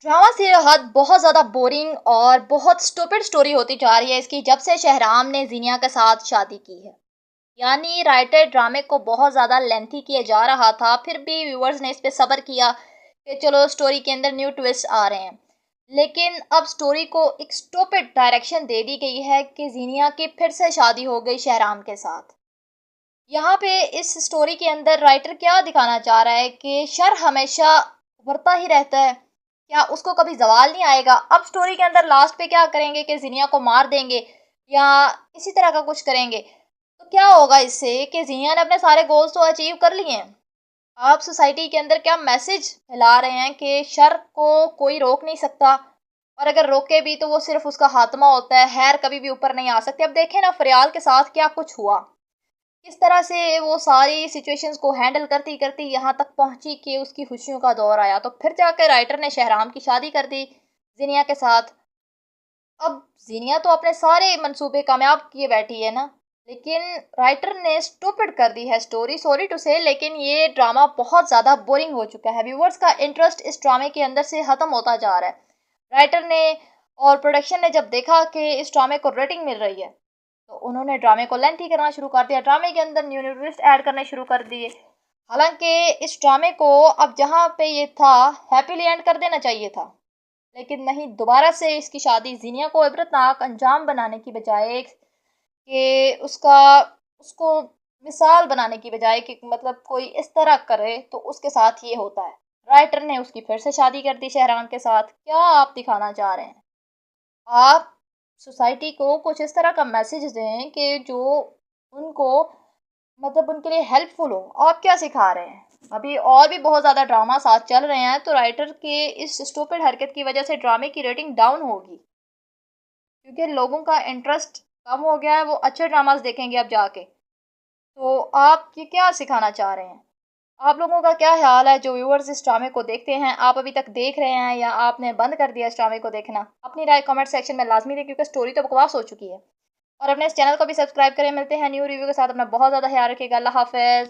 Drama serial हद बहुत ज़्यादा बोरिंग और बहुत स्टूपिड स्टोरी होती जा रही है इसकी, जब से शहराम ने ज़ीनिया के साथ शादी की है। यानी राइटर ड्रामे को बहुत ज़्यादा लेंथी किया जा रहा था, फिर भी व्यूअर्स ने इस पे सब्र किया कि चलो स्टोरी के अंदर न्यू ट्विस्ट आ रहे हैं। लेकिन अब स्टोरी को एक स्टूपिड डायरेक्शन दे दी गई है कि ज़ीनिया की फिर से शादी हो गई शहराम के साथ। यहाँ पे इस स्टोरी के अंदर राइटर क्या दिखाना चाह रहा है कि शर हमेशा उभरता ही रहता है, क्या उसको कभी ज़वाल नहीं आएगा। अब स्टोरी के अंदर लास्ट पे क्या करेंगे कि ज़ीनिया को मार देंगे या इसी तरह का कुछ करेंगे। तो क्या होगा इससे कि ज़ीनिया ने अपने सारे गोल्स तो अचीव कर लिए हैं। आप सोसाइटी के अंदर क्या मैसेज फैला रहे हैं कि शर को कोई रोक नहीं सकता, और अगर रोके भी तो वो सिर्फ उसका खात्मा होता है, खैर कभी भी ऊपर नहीं आ सकती। अब देखें ना फरियाल के साथ क्या कुछ हुआ, किस तरह से वो सारी सिचुएशंस को हैंडल करती करती यहाँ तक पहुंची कि उसकी खुशियों का दौर आया, तो फिर जाकर राइटर ने शहराम की शादी कर दी जिनिया के साथ। अब जिनिया तो अपने सारे मंसूबे कामयाब किए बैठी है ना, लेकिन राइटर ने स्टूपिड कर दी है स्टोरी, सॉरी टू से, लेकिन ये ड्रामा बहुत ज़्यादा बोरिंग हो चुका है। व्यूवर्स का इंटरेस्ट इस ड्रामे के अंदर से ख़त्म होता जा रहा है। राइटर ने और प्रोडक्शन ने जब देखा कि इस ड्रामे को रेटिंग मिल रही है, तो उन्होंने ड्रामे को लेंथी करना शुरू कर दिया, ड्रामे के अंदर न्यू न्यू ट्विस्ट ऐड करने शुरू कर दिए। हालांकि इस ड्रामे को अब जहाँ पे ये था हैप्पीली एंड कर देना चाहिए था, लेकिन नहीं, दोबारा से इसकी शादी जीनिया को इबरतनाक अंजाम बनाने की बजाय कि उसको मिसाल बनाने की बजाय कि मतलब कोई इस तरह करे तो उसके साथ ये होता है। राइटर ने उसकी फिर से शादी कर दी शहराम के साथ। क्या आप दिखाना चाह रहे हैं? आप सोसाइटी को कुछ इस तरह का मैसेज दें कि जो उनको मतलब उनके लिए हेल्पफुल हो। आप क्या सिखा रहे हैं? अभी और भी बहुत ज़्यादा ड्रामा साथ चल रहे हैं, तो राइटर के इस स्टूपिड हरकत की वजह से ड्रामे की रेटिंग डाउन होगी, क्योंकि लोगों का इंटरेस्ट कम हो गया है, वो अच्छे ड्रामास देखेंगे अब जाके। तो आप ये क्या सिखाना चाह रहे हैं? आप लोगों का क्या ख्याल है जो व्यूअर्स इस ड्रामे को देखते हैं? आप अभी तक देख रहे हैं या आपने बंद कर दिया इस ड्रामे को देखना? अपनी राय कमेंट सेक्शन में लाजमी दें, क्योंकि स्टोरी तो बकवास हो चुकी है। और अपने इस चैनल को भी सब्सक्राइब करें। मिलते हैं न्यू रिव्यू के साथ। अपना बहुत ज़्यादा ख्याल रखिएगा। अल्लाह हाफ़िज़।